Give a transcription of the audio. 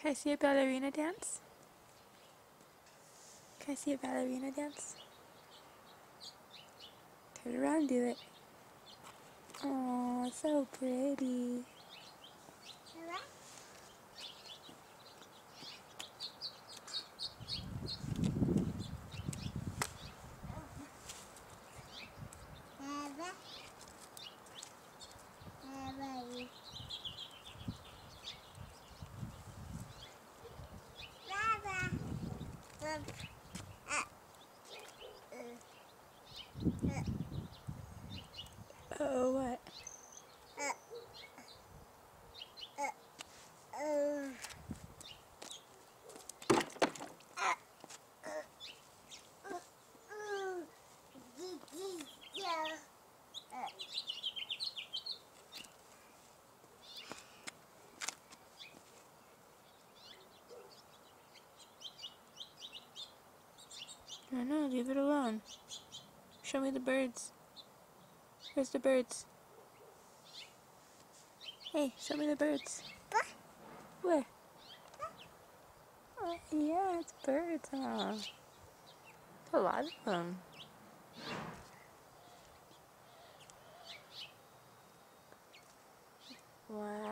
Can I see a ballerina dance? Can I see a ballerina dance? Turn around and do it. Oh, so pretty. Oh, what? I know, leave it alone. Show me the birds. Where's the birds? Hey, show me the birds. Where? Oh, yeah, it's birds, huh? It's a lot of them. Wow.